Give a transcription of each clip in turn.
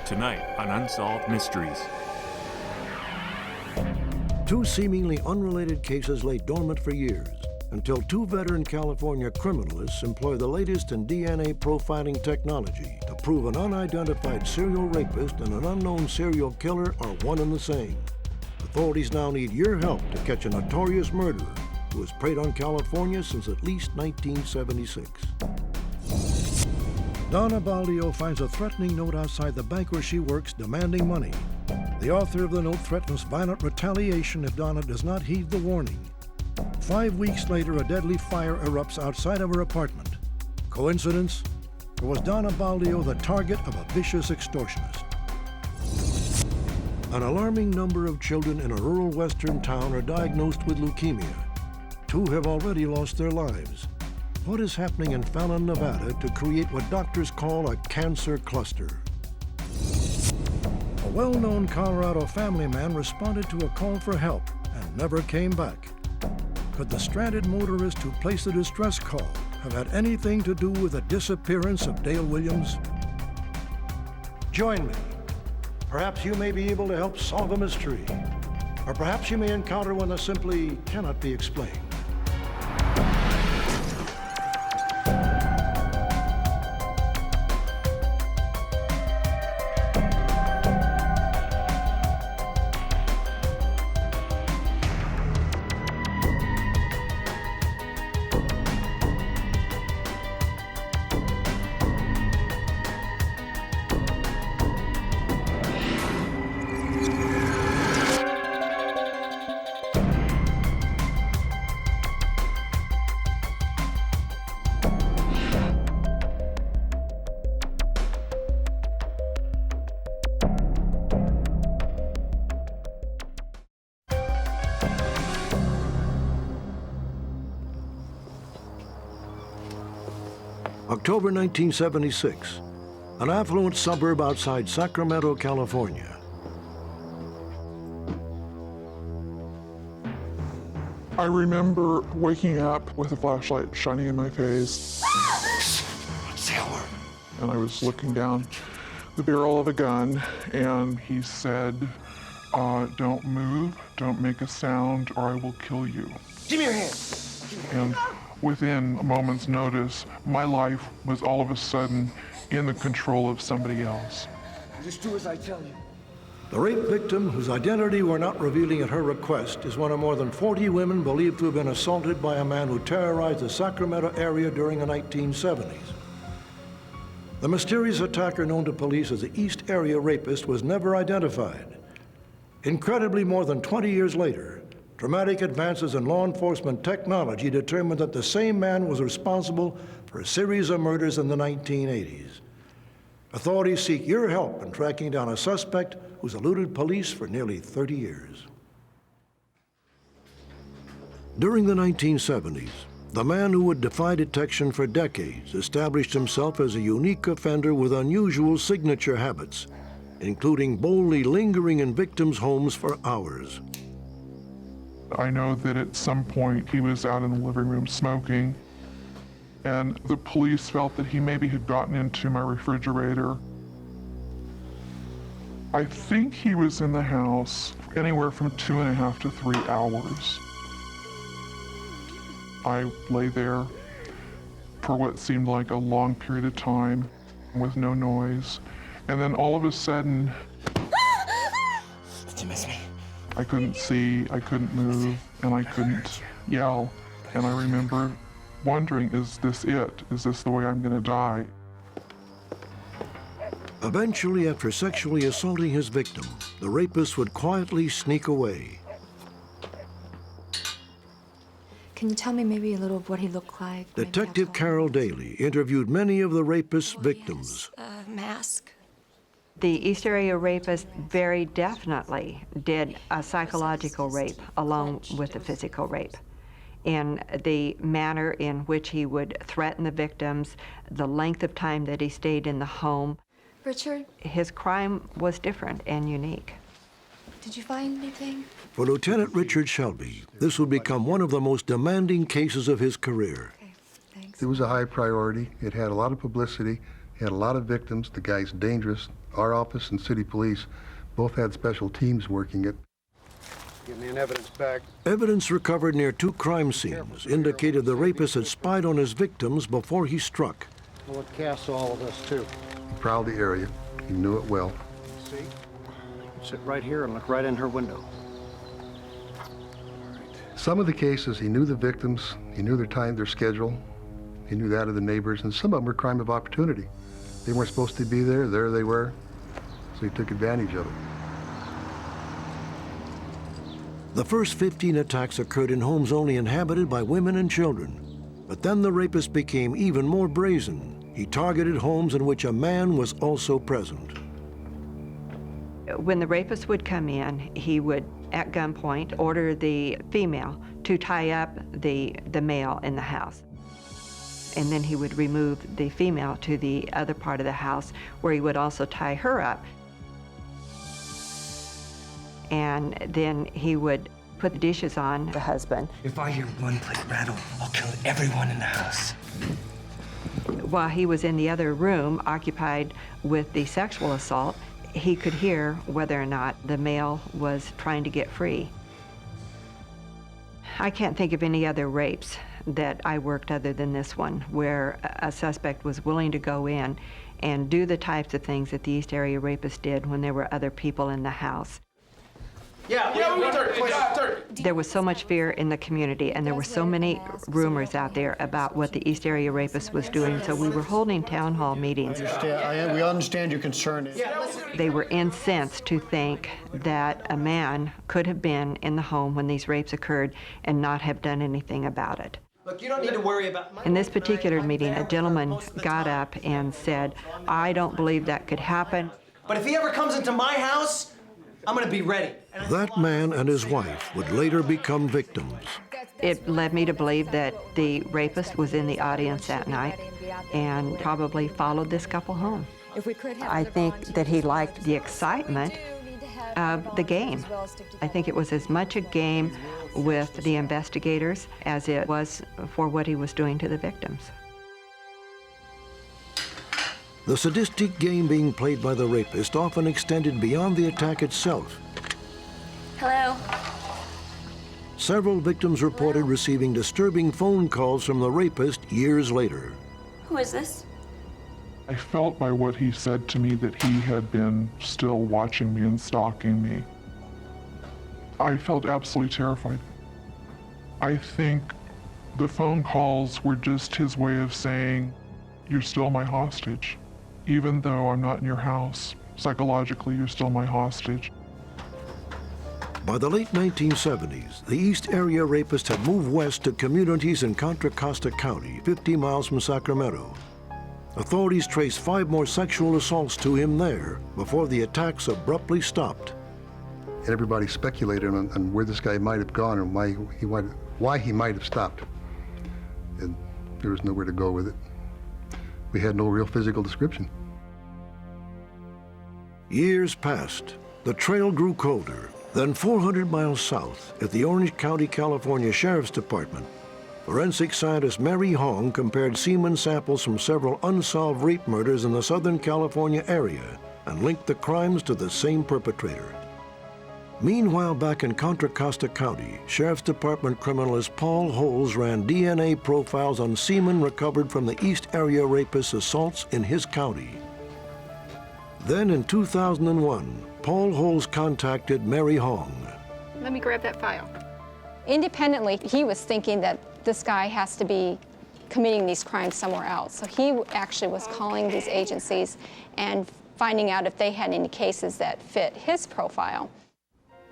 Tonight on Unsolved Mysteries. Two seemingly unrelated cases lay dormant for years until two veteran California criminalists employ the latest in DNA profiling technology to prove an unidentified serial rapist and an unknown serial killer are one and the same. Authorities now need your help to catch a notorious murderer who has preyed on California since at least 1976. Donna Baldio finds a threatening note outside the bank where she works demanding money. The author of the note threatens violent retaliation if Donna does not heed the warning. 5 weeks later, a deadly fire erupts outside of her apartment. Coincidence? Or was Donna Baldio the target of a vicious extortionist? An alarming number of children in a rural western town are diagnosed with leukemia. 2 have already lost their lives. What is happening in Fallon, Nevada to create what doctors call a cancer cluster? A well-known Colorado family man responded to a call for help and never came back. Could the stranded motorist who placed the distress call have had anything to do with the disappearance of Dale Williams? Join me. Perhaps you may be able to help solve a mystery. Or perhaps you may encounter one that simply cannot be explained. October 1976, an affluent suburb outside Sacramento, California. I remember waking up with a flashlight shining in my face. And I was looking down the barrel of a gun, and he said, don't move, don't make a sound, or I will kill you. Give me your hand. And within a moment's notice, my life was all of a sudden in the control of somebody else. Just do as I tell you. The rape victim, whose identity we're not revealing at her request, is one of more than 40 women believed to have been assaulted by a man who terrorized the Sacramento area during the 1970s. The mysterious attacker known to police as the East Area Rapist was never identified. Incredibly, more than 20 years later, dramatic advances in law enforcement technology determined that the same man was responsible for a series of murders in the 1980s. Authorities seek your help in tracking down a suspect who's eluded police for nearly 30 years. During the 1970s, the man who would defy detection for decades established himself as a unique offender with unusual signature habits, including boldly lingering in victims' homes for hours. I know that at some point he was out in the living room smoking, and the police felt that he maybe had gotten into my refrigerator. I think he was in the house anywhere from 2.5 to 3 hours. I lay there for what seemed like a long period of time with no noise, and then all of a sudden, Did you miss me? I couldn't see, I couldn't move, and I couldn't yell. And I remember wondering, is this it? Is this the way I'm gonna die? Eventually, after sexually assaulting his victim, the rapist would quietly sneak away. Can you tell me maybe a little of what he looked like? Detective Carol Daly interviewed many of the rapist's victims. Mask. The East Area Rapist very definitely did a psychological rape along with the physical rape. In the manner in which he would threaten the victims, the length of time that he stayed in the home. Richard? His crime was different and unique. Did you find anything? For Lieutenant Richard Shelby, this would become one of the most demanding cases of his career. Okay, thanks. It was a high priority. It had a lot of publicity. He had a lot of victims. The guy's dangerous. Our office and city police both had special teams working it. Give me an evidence bag. Evidence recovered near two crime scenes indicated the rapist had spied on his victims before he struck. Well, it casts all of this, too. He prowled the area. He knew it well. See? Sit right here and look right in her window. Some of the cases, he knew the victims, he knew their time, their schedule, he knew that of the neighbors, and some of them were crime of opportunity. They weren't supposed to be there they were, so he took advantage of it. The first 15 attacks occurred in homes only inhabited by women and children. But then the rapist became even more brazen. He targeted homes in which a man was also present. When the rapist would come in, he would, at gunpoint, order the female to tie up the male in the house. And then he would remove the female to the other part of the house where he would also tie her up. And then he would put the dishes on the husband. If I hear one plate rattle, I'll kill everyone in the house. While he was in the other room, occupied with the sexual assault, he could hear whether or not the male was trying to get free. I can't think of any other rapes that I worked other than this one, where a suspect was willing to go in and do the types of things that the East Area Rapist did when there were other people in the house. There was so much fear in the community, and there were so many rumors out there about what the East Area Rapist was doing, so we were holding town hall meetings. We understand your concern. They were incensed to think that a man could have been in the home when these rapes occurred and not have done anything about it. Look, you don't need to worry about... In this particular meeting, a gentleman got up and said, "I don't believe that could happen. But if he ever comes into my house, I'm gonna be ready." That man and his wife would later become victims. It led me to believe that the rapist was in the audience that night and probably followed this couple home. I think that he liked the excitement of the game. I think it was as much a game with the investigators as it was for what he was doing to the victims. The sadistic game being played by the rapist often extended beyond the attack itself. Hello. Several victims reported receiving disturbing phone calls from the rapist years later. Who is this? I felt by what he said to me that he had been still watching me and stalking me. I felt absolutely terrified. I think the phone calls were just his way of saying, "You're still my hostage. Even though I'm not in your house, psychologically you're still my hostage." By the late 1970s, the East Area Rapist had moved west to communities in Contra Costa County, 50 miles from Sacramento. Authorities traced 5 more sexual assaults to him there before the attacks abruptly stopped. And everybody speculated on where this guy might have gone and why he might have stopped. And there was nowhere to go with it. We had no real physical description. Years passed. The trail grew colder. Then 400 miles south, at the Orange County, California Sheriff's Department, forensic scientist Mary Hong compared semen samples from several unsolved rape murders in the Southern California area and linked the crimes to the same perpetrator. Meanwhile, back in Contra Costa County, Sheriff's Department criminalist Paul Holes ran DNA profiles on semen recovered from the East Area Rapist's assaults in his county. Then in 2001, Paul Holes contacted Mary Hong. Let me grab that file. Independently, he was thinking that this guy has to be committing these crimes somewhere else. So he actually was calling these agencies and finding out if they had any cases that fit his profile.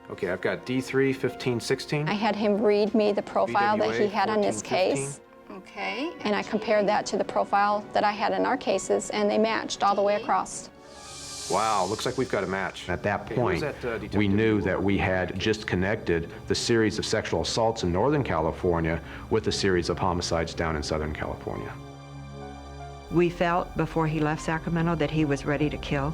Okay, I've got D3, 15, 16. I had him read me the profile that he had on his case. Okay. And I compared that to the profile that I had in our cases, and they matched all the way across. Wow, looks like we've got a match. At that point, we knew that we had just connected the series of sexual assaults in Northern California with a series of homicides down in Southern California. We felt before he left Sacramento that he was ready to kill.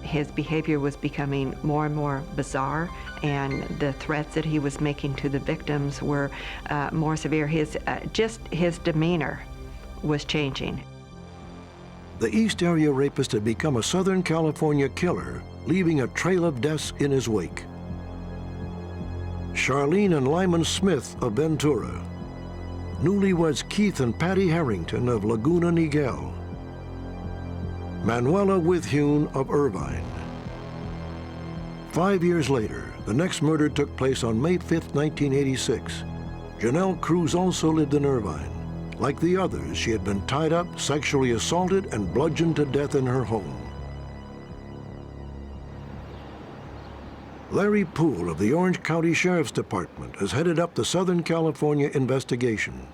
His behavior was becoming more and more bizarre, and the threats that he was making to the victims were more severe. Just his demeanor was changing. The East Area Rapist had become a Southern California killer, leaving a trail of deaths in his wake. Charlene and Lyman Smith of Ventura. Newlyweds Keith and Patty Harrington of Laguna Niguel. Manuela Withune of Irvine. 5 years later, the next murder took place on May 5, 1986. Janelle Cruz also lived in Irvine. Like the others, she had been tied up, sexually assaulted, and bludgeoned to death in her home. Larry Poole of the Orange County Sheriff's Department has headed up the Southern California investigation.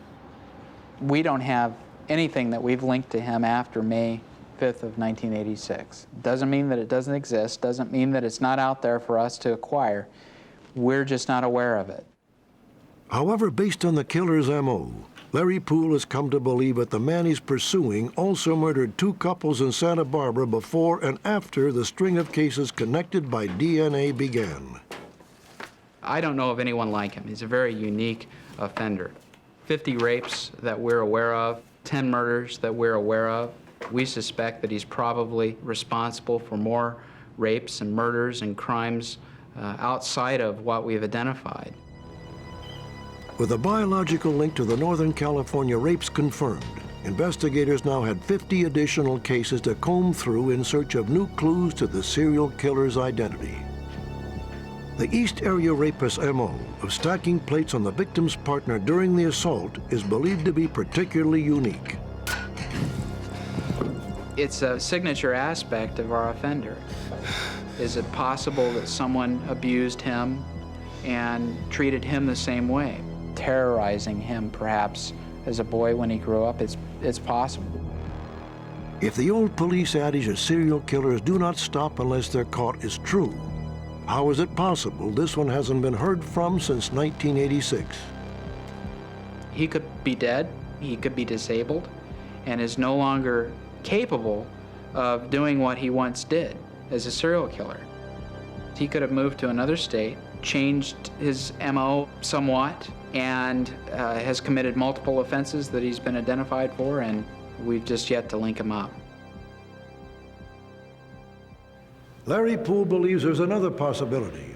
We don't have anything that we've linked to him after May 5th of 1986. Doesn't mean that it doesn't exist, doesn't mean that it's not out there for us to acquire. We're just not aware of it. However, based on the killer's MO, Larry Poole has come to believe that the man he's pursuing also murdered 2 couples in Santa Barbara before and after the string of cases connected by DNA began. I don't know of anyone like him. He's a very unique offender. 50 rapes that we're aware of, 10 murders that we're aware of. We suspect that he's probably responsible for more rapes and murders and crimes outside of what we've identified. With a biological link to the Northern California rapes confirmed, investigators now had 50 additional cases to comb through in search of new clues to the serial killer's identity. The East Area Rapist's MO of stacking plates on the victim's partner during the assault is believed to be particularly unique. It's a signature aspect of our offender. Is it possible that someone abused him and treated him the same way? Terrorizing him, perhaps, as a boy when he grew up, it's possible. If the old police adage that serial killers do not stop unless they're caught is true, how is it possible this one hasn't been heard from since 1986? He could be dead, he could be disabled, and is no longer capable of doing what he once did as a serial killer. He could have moved to another state, changed his MO somewhat, and has committed multiple offenses that he's been identified for, and we've just yet to link him up. Larry Poole believes there's another possibility,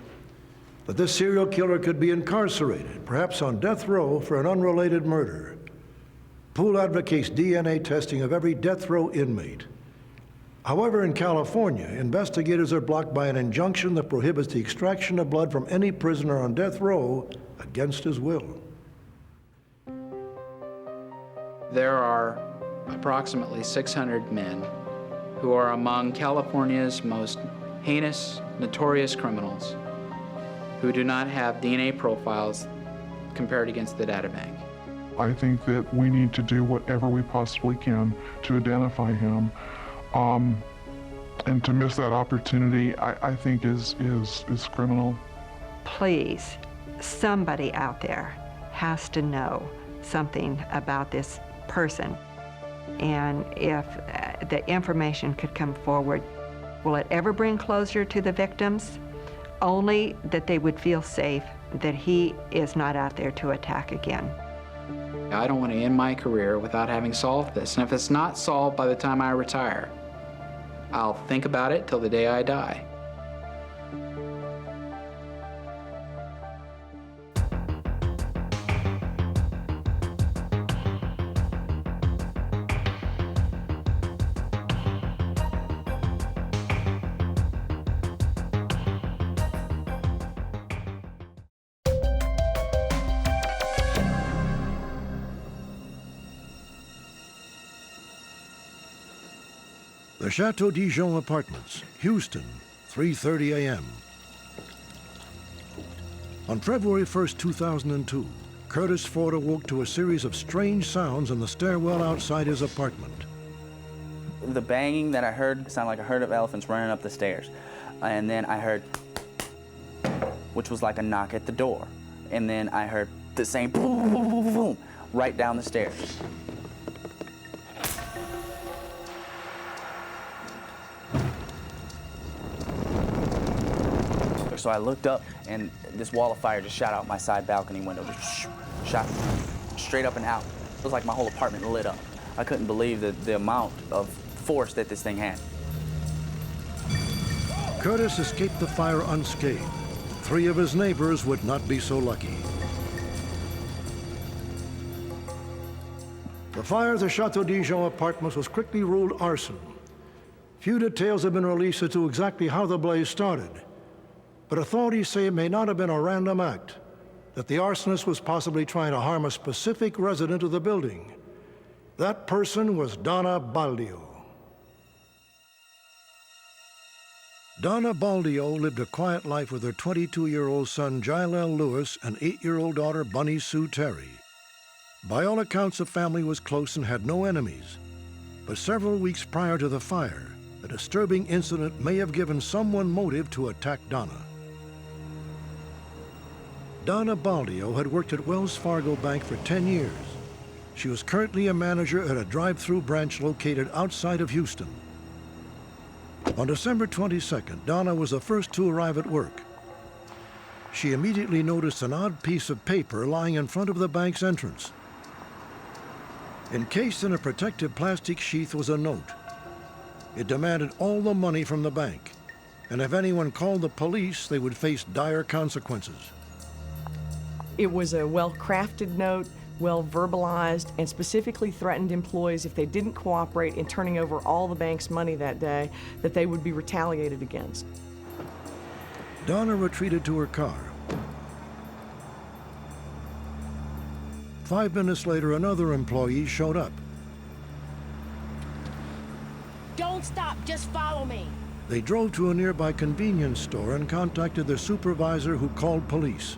that this serial killer could be incarcerated, perhaps on death row for an unrelated murder. Poole advocates DNA testing of every death row inmate. However, in California, investigators are blocked by an injunction that prohibits the extraction of blood from any prisoner on death row against his will. There are approximately 600 men who are among California's most heinous, notorious criminals who do not have DNA profiles compared against the databank. I think that we need to do whatever we possibly can to identify him. And to miss that opportunity, I think is criminal. Please, somebody out there has to know something about this person. And if the information could come forward, will it ever bring closure to the victims? Only that they would feel safe, that he is not out there to attack again. I don't want to end my career without having solved this. And if it's not solved by the time I retire, I'll think about it till the day I die. The Chateau Dijon Apartments, Houston, 3:30 a.m. On February 1st, 2002, Curtis Ford awoke to a series of strange sounds in the stairwell outside his apartment. The banging that I heard sounded like a herd of elephants running up the stairs. And then I heard, which was like a knock at the door. And then I heard the same boom, boom, boom, boom, right down the stairs. So I looked up, and this wall of fire just shot out my side balcony window, just shot straight up and out. It was like my whole apartment lit up. I couldn't believe the amount of force that this thing had. Curtis escaped the fire unscathed. 3 of his neighbors would not be so lucky. The fire at the Chateau Dijon apartments was quickly ruled arson. Few details have been released as to exactly how the blaze started, but authorities say it may not have been a random act, that the arsonist was possibly trying to harm a specific resident of the building. That person was Donna Baldio. Donna Baldio lived a quiet life with her 22-year-old son, Jailel Lewis, and 8-year-old daughter, Bunny Sue Terry. By all accounts, the family was close and had no enemies. But several weeks prior to the fire, a disturbing incident may have given someone motive to attack Donna. Donna Baldio had worked at Wells Fargo Bank for 10 years. She was currently a manager at a drive-through branch located outside of Houston. On December 22nd, Donna was the first to arrive at work. She immediately noticed an odd piece of paper lying in front of the bank's entrance. Encased in a protective plastic sheath was a note. It demanded all the money from the bank, and if anyone called the police, they would face dire consequences. It was a well-crafted note, well verbalized, and specifically threatened employees if they didn't cooperate in turning over all the bank's money that day, that they would be retaliated against. Donna retreated to her car. 5 minutes later, another employee showed up. Don't stop, just follow me. They drove to a nearby convenience store and contacted their supervisor, who called police.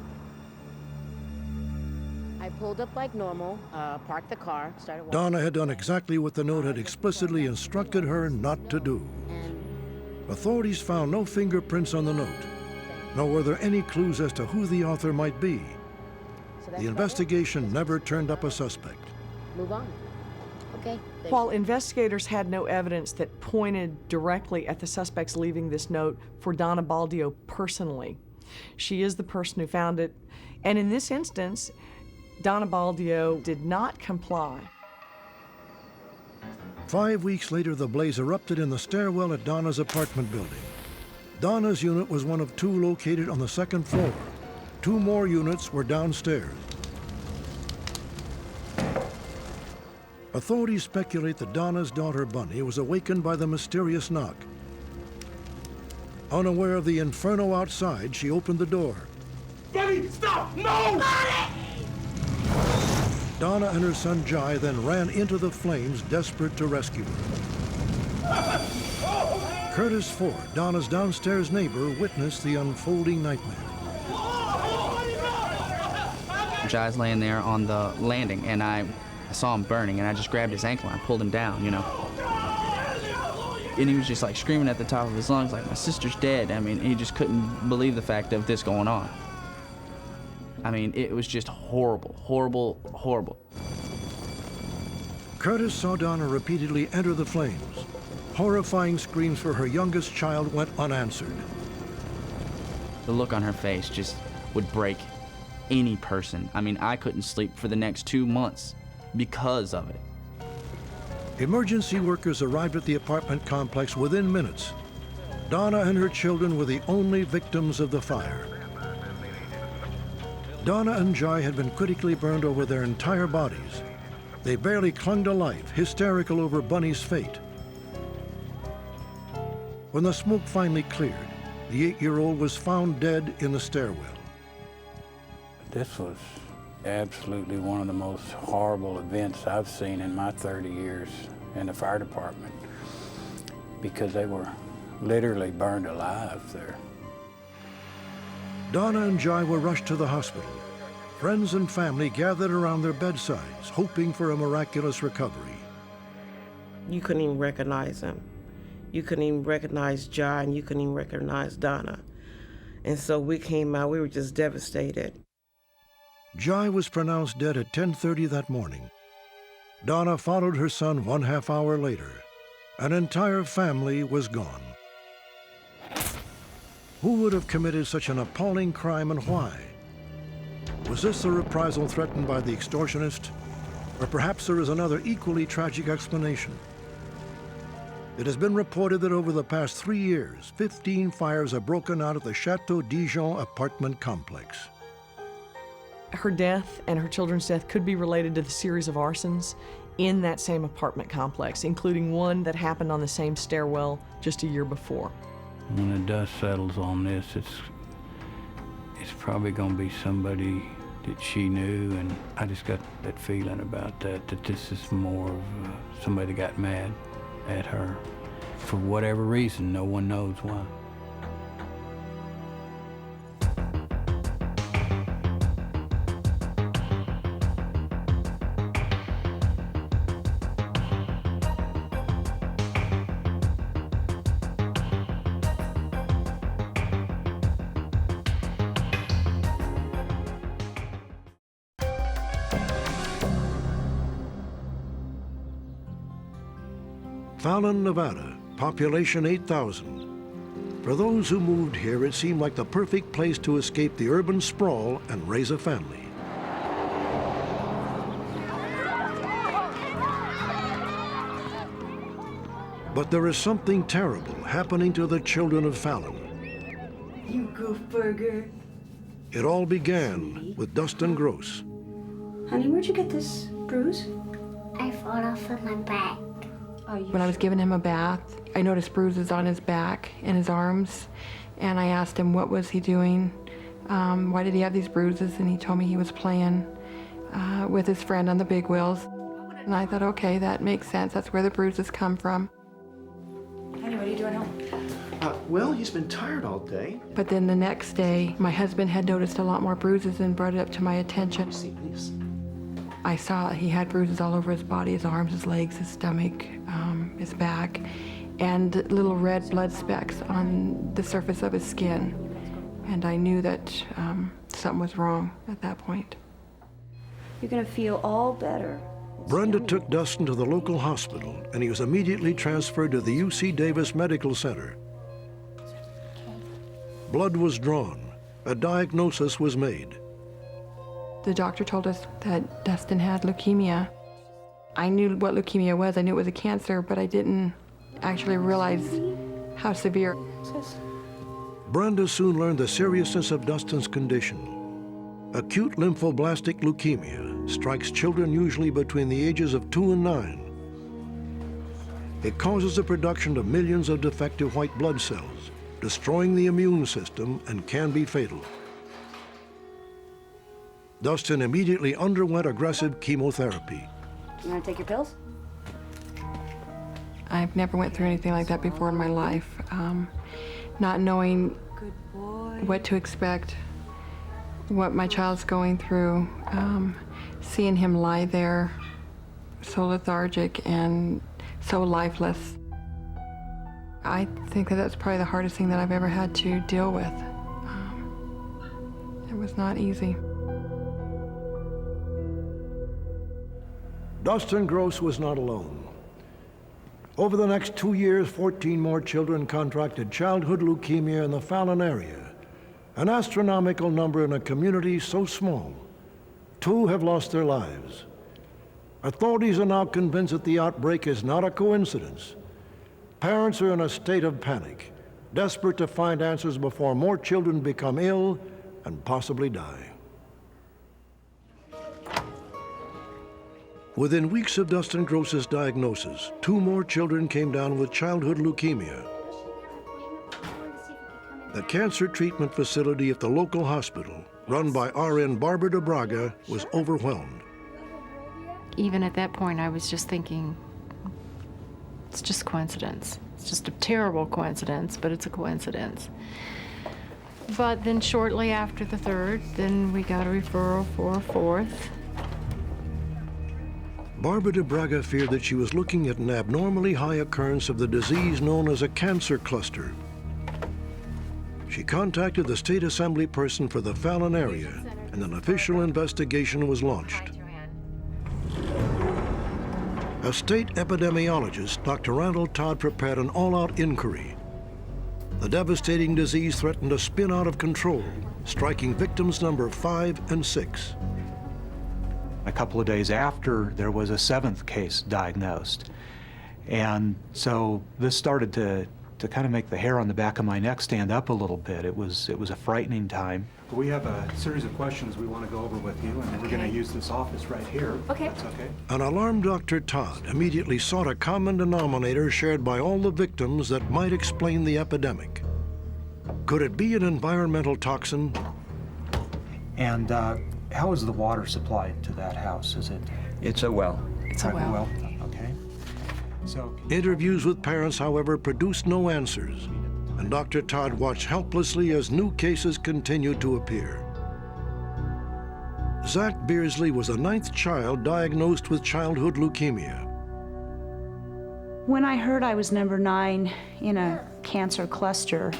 I pulled up like normal, parked the car, started walking. Donna had done exactly what the note had explicitly instructed her not to do. Authorities found no fingerprints on the note, nor were there any clues as to who the author might be. The investigation never turned up a suspect. Move on. Okay. While investigators had no evidence that pointed directly at the suspects leaving this note for Donna Baldio personally, she is the person who found it, and in this instance, Donna Baldio did not comply. 5 weeks later, the blaze erupted in the stairwell at Donna's apartment building. Donna's unit was one of 2 located on the 2nd floor. 2 more units were downstairs. Authorities speculate that Donna's daughter, Bunny, was awakened by the mysterious knock. Unaware of the inferno outside, she opened the door. Bunny, stop! No! Bunny! Donna and her son Jai then ran into the flames, desperate to rescue her. Curtis Ford, Donna's downstairs neighbor, witnessed the unfolding nightmare. Jai's laying there on the landing, and I saw him burning, and I just grabbed his ankle and I pulled him down, you know. And he was just like screaming at the top of his lungs, like, my sister's dead. I mean, he just couldn't believe the fact of this going on. I mean, it was just horrible, horrible, horrible. Curtis saw Donna repeatedly enter the flames. Horrifying screams for her youngest child went unanswered. The look on her face just would break any person. I mean, I couldn't sleep for the next 2 months because of it. Emergency workers arrived at the apartment complex within minutes. Donna and her children were the only victims of the fire. Donna and Jai had been critically burned over their entire bodies. They barely clung to life, hysterical over Bunny's fate. When the smoke finally cleared, the 8-year-old was found dead in the stairwell. This was absolutely one of the most horrible events I've seen in my 30 years in the fire department, because they were literally burned alive there. Donna and Jai were rushed to the hospital. Friends and family gathered around their bedsides, hoping for a miraculous recovery. You couldn't even recognize him. You couldn't even recognize Jai, and you couldn't even recognize Donna. And so we came out, we were just devastated. Jai was pronounced dead at 10:30 that morning. Donna followed her son 1/2 hour later. An entire family was gone. Who would have committed such an appalling crime, and why? Was this the reprisal threatened by the extortionist? Or perhaps there is another equally tragic explanation. It has been reported that over the past 3 years, 15 fires have broken out at the Chateau Dijon apartment complex. Her death and her children's death could be related to the series of arsons in that same apartment complex, including one that happened on the same stairwell just a year before. When the dust settles on this, it's probably going to be somebody that she knew, and I just got that feeling about that this is more of somebody that got mad at her for whatever reason. No one knows why. Fallon, Nevada, population 8,000. For those who moved here, it seemed like the perfect place to escape the urban sprawl and raise a family. But there is something terrible happening to the children of Fallon. You goof burger. It all began with Dustin Gross. Honey, where'd you get this bruise? I fell off of my back. When I was giving him a bath, I noticed bruises on his back and his arms, and I asked him what was he doing, why did he have these bruises, and he told me he was playing with his friend on the big wheels. And I thought, okay, that makes sense, that's where the bruises come from. Honey, what are you doing home? Well, he's been tired all day. But then the next day, my husband had noticed a lot more bruises and brought it up to my attention. See, please. I saw he had bruises all over his body, his arms, his legs, his stomach, his back, and little red blood specks on the surface of his skin. And I knew that something was wrong at that point. You're gonna feel all better. Brenda took Dustin to the local hospital, and he was immediately transferred to the UC Davis Medical Center. Blood was drawn. A diagnosis was made. The doctor told us that Dustin had leukemia. I knew what leukemia was. I knew it was a cancer, but I didn't actually realize how severe. Brenda soon learned the seriousness of Dustin's condition. Acute lymphoblastic leukemia strikes children usually between the ages of 2 and 9. It causes the production of millions of defective white blood cells, destroying the immune system, and can be fatal. Dustin immediately underwent aggressive chemotherapy. You wanna take your pills? I've never went through anything like that before in my life. Not knowing what to expect, what my child's going through, seeing him lie there so lethargic and so lifeless. I think that that's probably the hardest thing that I've ever had to deal with. It was not easy. Dustin Gross was not alone. Over the next 2 years, 14 more children contracted childhood leukemia in the Fallon area, an astronomical number in a community so small. 2 have lost their lives. Authorities are now convinced that the outbreak is not a coincidence. Parents are in a state of panic, desperate to find answers before more children become ill and possibly die. Within weeks of Dustin Gross's diagnosis, 2 more children came down with childhood leukemia. The cancer treatment facility at the local hospital, run by RN Barbara de Braga, was overwhelmed. Even at that point, I was just thinking, it's just coincidence. It's just a terrible coincidence, but it's a coincidence. But then shortly after the 3rd, then we got a referral for a 4th. Barbara de Braga feared that she was looking at an abnormally high occurrence of the disease known as a cancer cluster. She contacted the state assembly person for the Fallon area, and an official investigation was launched. A state epidemiologist, Dr. Randall Todd, prepared an all-out inquiry. The devastating disease threatened to spin out of control, striking victims number 5 and 6. A couple of days after, there was a 7th case diagnosed. And so this started to kind of make the hair on the back of my neck stand up a little bit. It was a frightening time. We have a series of questions we want to go over with you, and we're going to use this office right here. Okay. That's okay. An alarmed Dr. Todd immediately sought a common denominator shared by all the victims that might explain the epidemic. Could it be an environmental toxin? And how is the water supplied to that house? Is it? It's a well. It's a well. Okay. So Interviews with parents, however, produced no answers, and Dr. Todd watched helplessly as new cases continued to appear. Zach Beersley was the 9th child diagnosed with childhood leukemia. When I heard I was number 9 in a cancer cluster,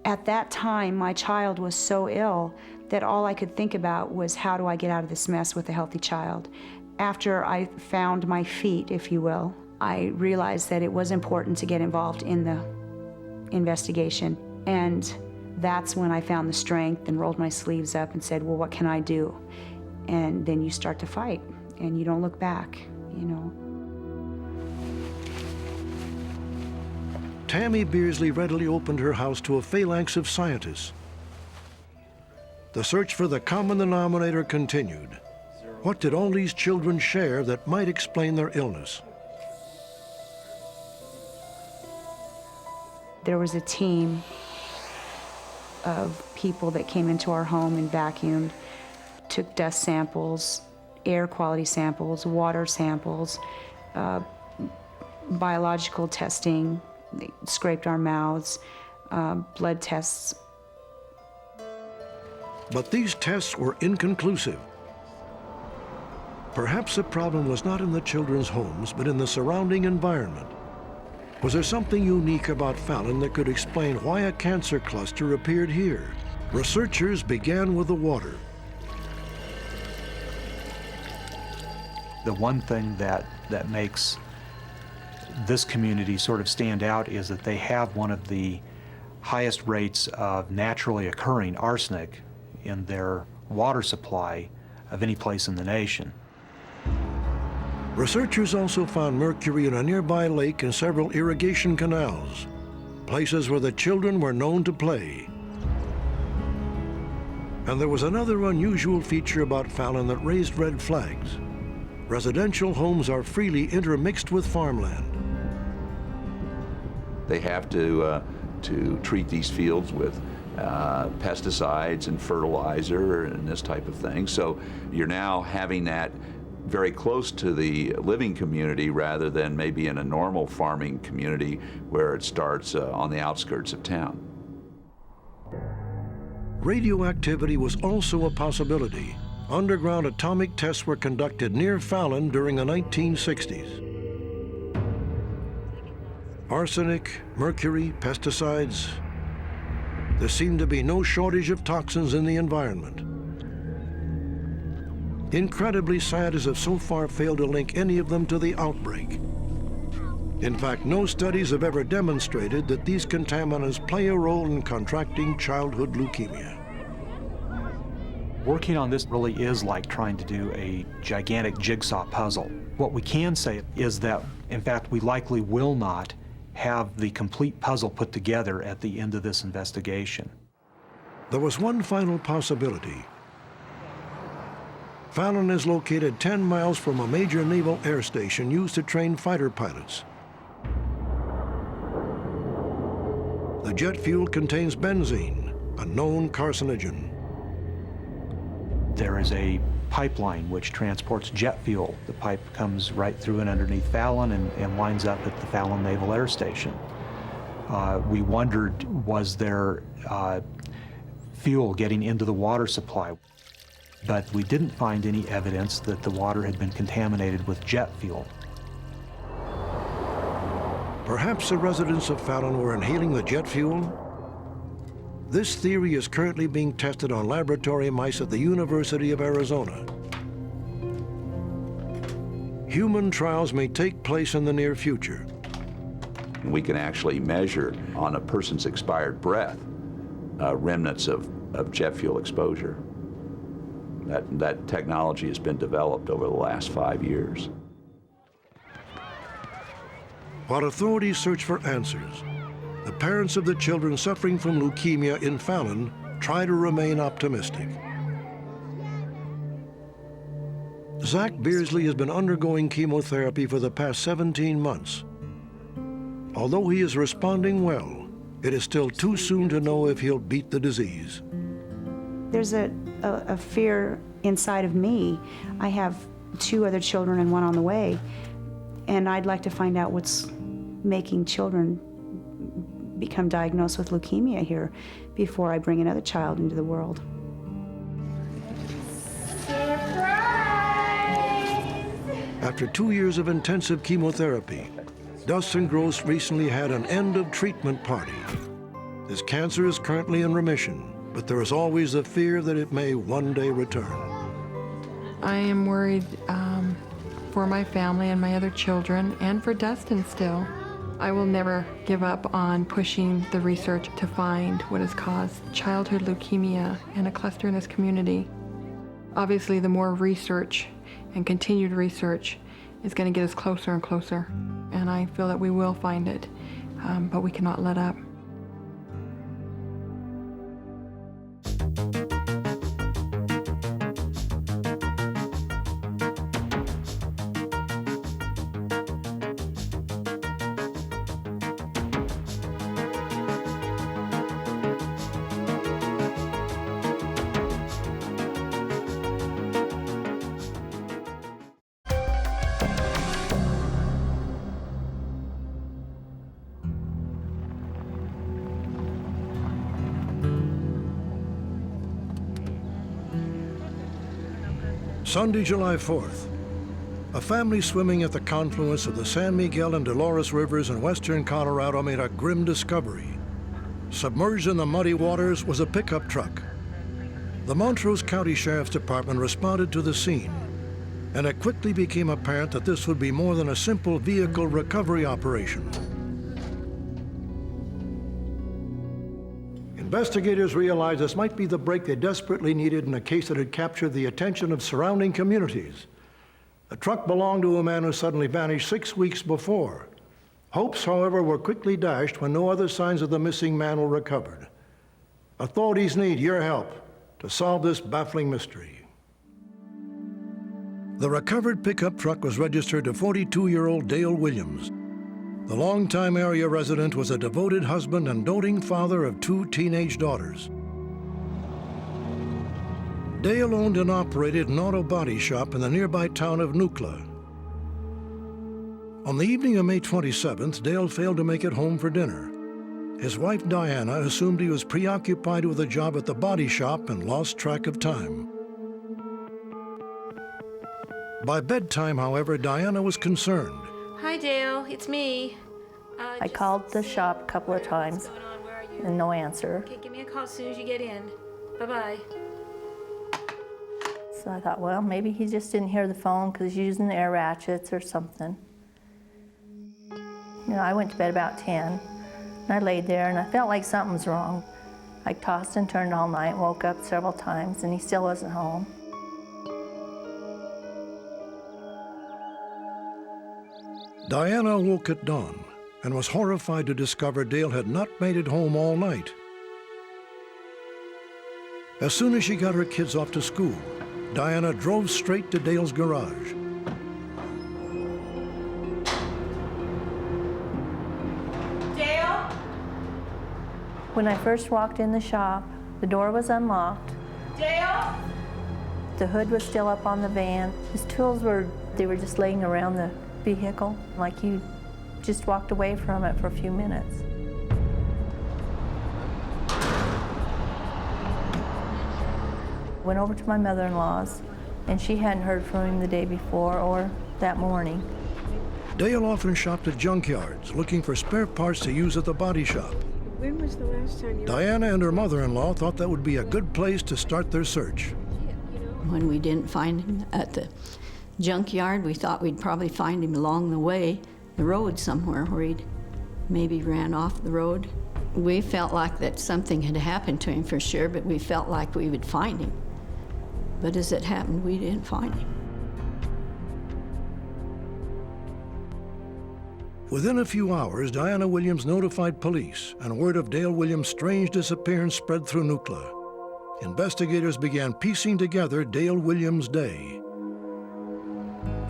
at that time my child was so ill that all I could think about was, how do I get out of this mess with a healthy child? After I found my feet, if you will, I realized that it was important to get involved in the investigation. And that's when I found the strength and rolled my sleeves up and said, well, what can I do? And then you start to fight, and you don't look back, you know. Tammy Beersley readily opened her house to a phalanx of scientists. The search for the common denominator continued. What did all these children share that might explain their illness? There was a team of people that came into our home and vacuumed, took dust samples, air quality samples, water samples, biological testing. They scraped our mouths, blood tests. But these tests were inconclusive. Perhaps the problem was not in the children's homes, but in the surrounding environment. Was there something unique about Fallon that could explain why a cancer cluster appeared here? Researchers began with the water. the one thing that makes this community sort of stand out is that they have one of the highest rates of naturally occurring arsenic in their water supply of any place in the nation. Researchers also found mercury in a nearby lake and several irrigation canals, places where the children were known to play. And there was another unusual feature about Fallon that raised red flags. Residential homes are freely intermixed with farmland. They have to treat these fields with pesticides and fertilizer and this type of thing. So you're now having that very close to the living community rather than maybe in a normal farming community where it starts on the outskirts of town. Radioactivity was also a possibility. Underground atomic tests were conducted near Fallon during the 1960s. Arsenic, mercury, pesticides. There seemed to be no shortage of toxins in the environment. Incredibly, scientists have so far failed to link any of them to the outbreak. In fact, no studies have ever demonstrated that these contaminants play a role in contracting childhood leukemia. Working on this really is like trying to do a gigantic jigsaw puzzle. What we can say is that, in fact, we likely will not have the complete puzzle put together at the end of this investigation. There was one final possibility. Fallon is located 10 miles from a major naval air station used to train fighter pilots. The jet fuel contains benzene, a known carcinogen. There is a pipeline which transports jet fuel. The pipe comes right through and underneath Fallon and winds up at the Fallon Naval Air Station. We wondered, was there fuel getting into the water supply? But we didn't find any evidence that the water had been contaminated with jet fuel. Perhaps the residents of Fallon were inhaling the jet fuel? This theory is currently being tested on laboratory mice at the University of Arizona. Human trials may take place in the near future. We can actually measure on a person's expired breath remnants of jet fuel exposure. That technology has been developed over the last 5 years. While authorities search for answers, the parents of the children suffering from leukemia in Fallon try to remain optimistic. Zach Beersley has been undergoing chemotherapy for the past 17 months. Although he is responding well, it is still too soon to know if he'll beat the disease. There's a fear inside of me. I have 2 other children and 1 on the way, and I'd like to find out what's making children become diagnosed with leukemia here before I bring another child into the world. After 2 years of intensive chemotherapy, Dustin Gross recently had an end-of-treatment party. His cancer is currently in remission, but there is always the fear that it may one day return. I am worried for my family and my other children, and for Dustin still. I will never give up on pushing the research to find what has caused childhood leukemia and a cluster in this community. Obviously, the more research and continued research is going to get us closer and closer. And I feel that we will find it, but we cannot let up. Sunday, July 4th. A family swimming at the confluence of the San Miguel and Dolores rivers in western Colorado made a grim discovery. Submerged in the muddy waters was a pickup truck. The Montrose County Sheriff's Department responded to the scene, and it quickly became apparent that this would be more than a simple vehicle recovery operation. Investigators realized this might be the break they desperately needed in a case that had captured the attention of surrounding communities. The truck belonged to a man who suddenly vanished 6 weeks before. Hopes, however, were quickly dashed when no other signs of the missing man were recovered. Authorities need your help to solve this baffling mystery. The recovered pickup truck was registered to 42-year-old Dale Williams. The longtime area resident was a devoted husband and doting father of 2 teenage daughters. Dale owned and operated an auto body shop in the nearby town of Nucla. On the evening of May 27th, Dale failed to make it home for dinner. His wife, Diana, assumed he was preoccupied with a job at the body shop and lost track of time. By bedtime, however, Diana was concerned. Hi, Dale. It's me. I called the shop a couple of times and no answer. Okay, give me a call as soon as you get in. Bye-bye. So I thought, well, maybe he just didn't hear the phone because he's using the air ratchets or something. You know, I went to bed about 10, and I laid there, and I felt like something was wrong. I tossed and turned all night, woke up several times, and he still wasn't home. Diana woke at dawn and was horrified to discover Dale had not made it home all night. As soon as she got her kids off to school, Diana drove straight to Dale's garage. Dale? When I first walked in the shop, the door was unlocked. Dale? The hood was still up on the van. His tools were just laying around the vehicle, like you just walked away from it for a few minutes. Went over to my mother-in-law's, and she hadn't heard from him the day before or that morning. Dale often shopped at junkyards, looking for spare parts to use at the body shop. When was the last time you... Diana and her mother-in-law thought that would be a good place to start their search. When we didn't find him at the junkyard, we thought we'd probably find him along the way, the road somewhere where he'd maybe ran off the road. We felt like that something had happened to him for sure, but we felt like we would find him. But as it happened, we didn't find him. Within a few hours, Diana Williams notified police, and word of Dale Williams' strange disappearance spread through Nucla. Investigators began piecing together Dale Williams' day.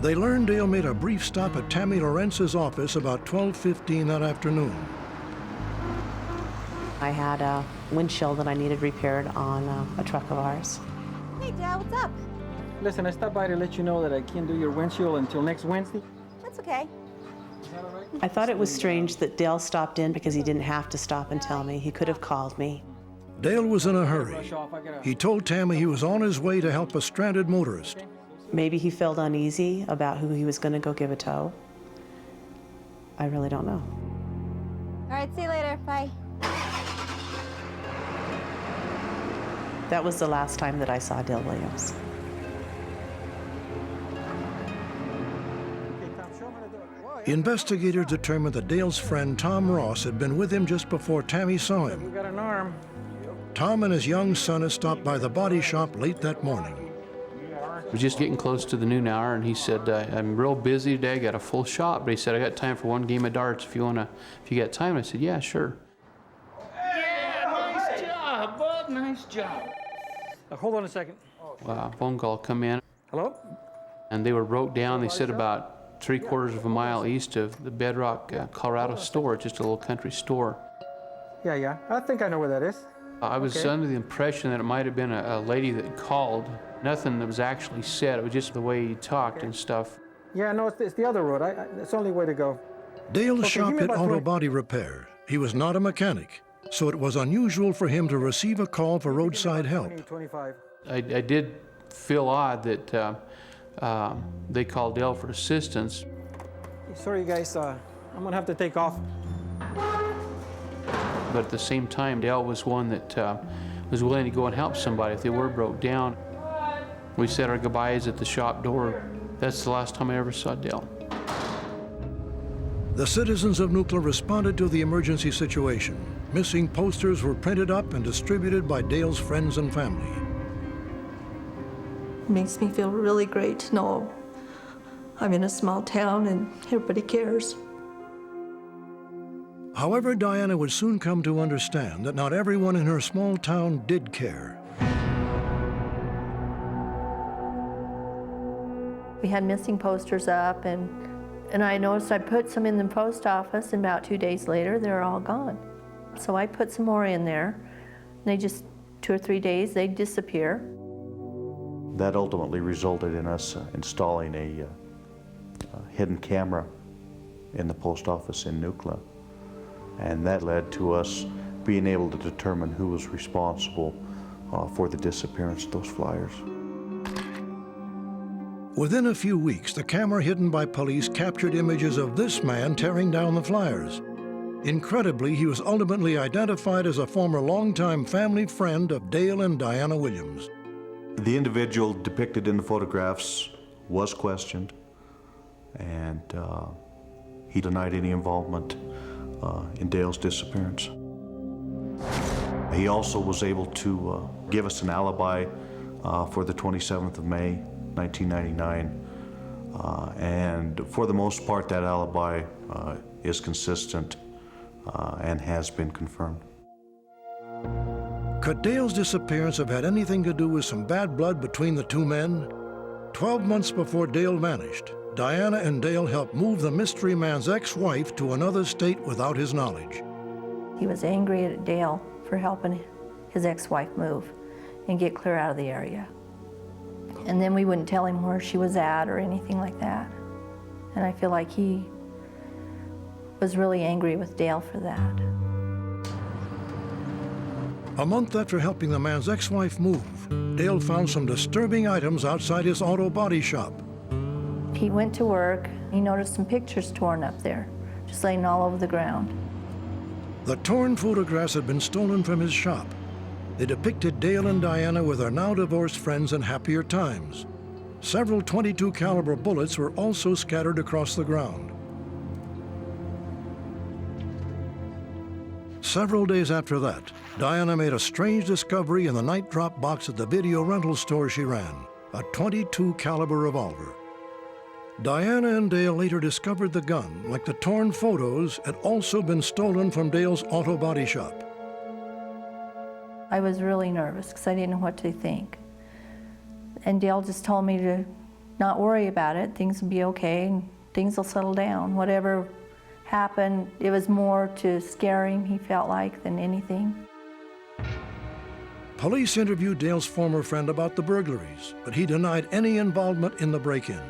They learned Dale made a brief stop at Tammy Lorenz's office about 12:15 that afternoon. I had a windshield that I needed repaired on a truck of ours. Hey, Dad, what's up? Listen, I stopped by to let you know that I can't do your windshield until next Wednesday. That's okay. I thought it was strange that Dale stopped in because he didn't have to stop and tell me. He could have called me. Dale was in a hurry. He told Tammy he was on his way to help a stranded motorist. Maybe he felt uneasy about who he was going to go give a tow. I really don't know. All right, see you later. Bye. That was the last time that I saw Dale Williams. Investigators determined that Dale's friend Tom Ross had been with him just before Tammy saw him. We got an arm. Tom and his young son had stopped by the body shop late that morning. It was just getting close to the noon hour, and he said, I'm real busy today, I got a full shop, but he said, I got time for one game of darts if you got time. I said, yeah, sure. Yeah, nice job, bud, nice job. Hold on a second. Phone call come in. Hello? And they were broke down, they said about 3/4 of a mile east of the Bedrock, Colorado store, just a little country store. Yeah, I think I know where that is. I was under the impression that it might have been a lady that called. Nothing that was actually said, it was just the way he talked and stuff. Yeah, no, it's the other road. It's the only way to go. Dale's shop had auto body repair. He was not a mechanic, so it was unusual for him to receive a call for roadside help. I did feel odd that they called Dale for assistance. Sorry, guys, I'm gonna have to take off. But at the same time, Dale was one that was willing to go and help somebody if they were broke down. We said our goodbyes at the shop door. That's the last time I ever saw Dale. The citizens of Nucla responded to the emergency situation. Missing posters were printed up and distributed by Dale's friends and family. It makes me feel really great to know I'm in a small town and everybody cares. However, Diana would soon come to understand that not everyone in her small town did care. We had missing posters up, and I noticed I put some in the post office, and about 2 days later, they're all gone. So I put some more in there. They just, 2 or 3 days, they'd disappear. That ultimately resulted in us installing a hidden camera in the post office in Nucla. And that led to us being able to determine who was responsible for the disappearance of those flyers. Within a few weeks, the camera hidden by police captured images of this man tearing down the flyers. Incredibly, he was ultimately identified as a former longtime family friend of Dale and Diana Williams. The individual depicted in the photographs was questioned, and he denied any involvement in Dale's disappearance. He also was able to give us an alibi for the 27th of May, 1999, and for the most part that alibi is consistent and has been confirmed. Could Dale's disappearance have had anything to do with some bad blood between the two men? 12 months before Dale vanished, Diana and Dale helped move the mystery man's ex-wife to another state without his knowledge. He was angry at Dale for helping his ex-wife move and get clear out of the area. And then we wouldn't tell him where she was at or anything like that. And I feel like he was really angry with Dale for that. A month after helping the man's ex-wife move, Dale found some disturbing items outside his auto body shop. He went to work, he noticed some pictures torn up there, just laying all over the ground. The torn photographs had been stolen from his shop. They depicted Dale and Diana with their now divorced friends in happier times. Several .22 caliber bullets were also scattered across the ground. Several days after that, Diana made a strange discovery in the night drop box at the video rental store she ran, a .22 caliber revolver. Diana and Dale later discovered the gun, like the torn photos, had also been stolen from Dale's auto body shop. I was really nervous because I didn't know what to think. And Dale just told me to not worry about it. Things will be okay and things will settle down. Whatever happened, it was more to scare him, he felt like, than anything. Police interviewed Dale's former friend about the burglaries, but he denied any involvement in the break-in.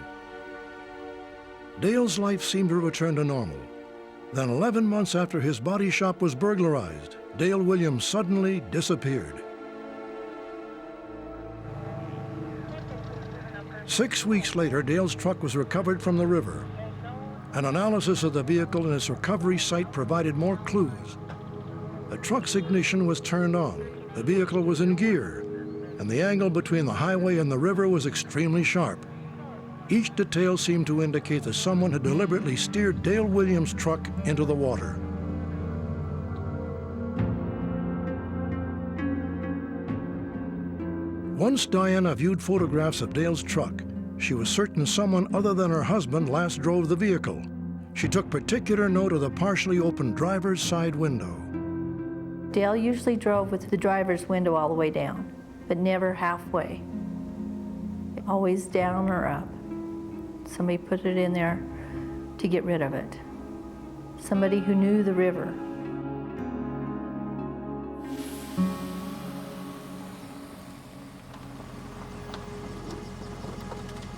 Dale's life seemed to return to normal. Then 11 months after his body shop was burglarized, Dale Williams suddenly disappeared. 6 weeks later, Dale's truck was recovered from the river. An analysis of the vehicle and its recovery site provided more clues. The truck's ignition was turned on, the vehicle was in gear, and the angle between the highway and the river was extremely sharp. Each detail seemed to indicate that someone had deliberately steered Dale Williams' truck into the water. Once Diana viewed photographs of Dale's truck, she was certain someone other than her husband last drove the vehicle. She took particular note of the partially open driver's side window. Dale usually drove with the driver's window all the way down, but never halfway. Always down or up. Somebody put it in there to get rid of it. Somebody who knew the river.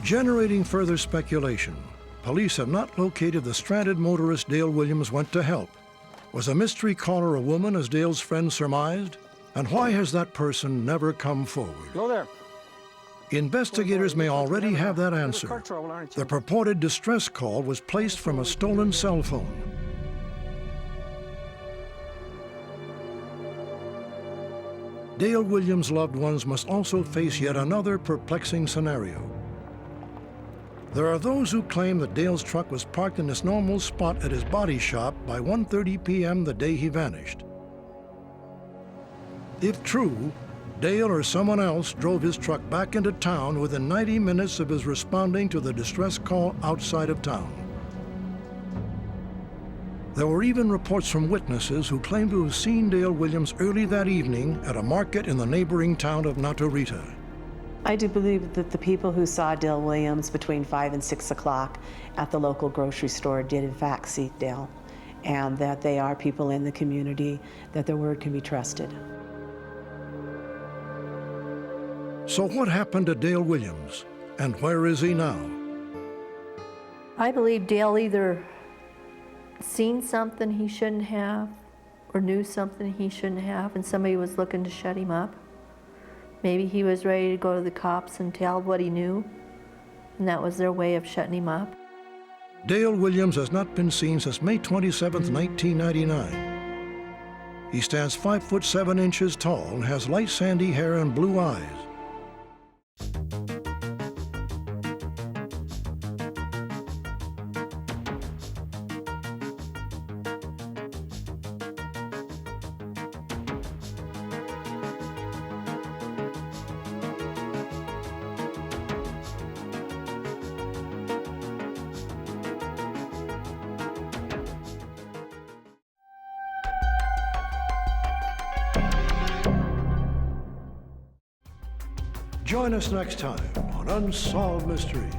Generating further speculation, police have not located the stranded motorist Dale Williams went to help. Was a mystery caller a woman, as Dale's friend surmised? And why has that person never come forward? Go there. Investigators may already have that answer. The purported distress call was placed from a stolen cell phone. Dale Williams' loved ones must also face yet another perplexing scenario. There are those who claim that Dale's truck was parked in its normal spot at his body shop by 1:30 p.m. the day he vanished. If true, Dale or someone else drove his truck back into town within 90 minutes of his responding to the distress call outside of town. There were even reports from witnesses who claimed to have seen Dale Williams early that evening at a market in the neighboring town of Naturita. I do believe that the people who saw Dale Williams between 5 and 6 o'clock at the local grocery store did in fact see Dale, and that they are people in the community, that their word can be trusted. So what happened to Dale Williams, and where is he now? I believe Dale either seen something he shouldn't have or knew something he shouldn't have, and somebody was looking to shut him up. Maybe he was ready to go to the cops and tell what he knew, and that was their way of shutting him up. Dale Williams has not been seen since May 27, 1999. He stands 5 foot 7 inches tall and has light sandy hair and blue eyes. Join us next time on Unsolved Mysteries.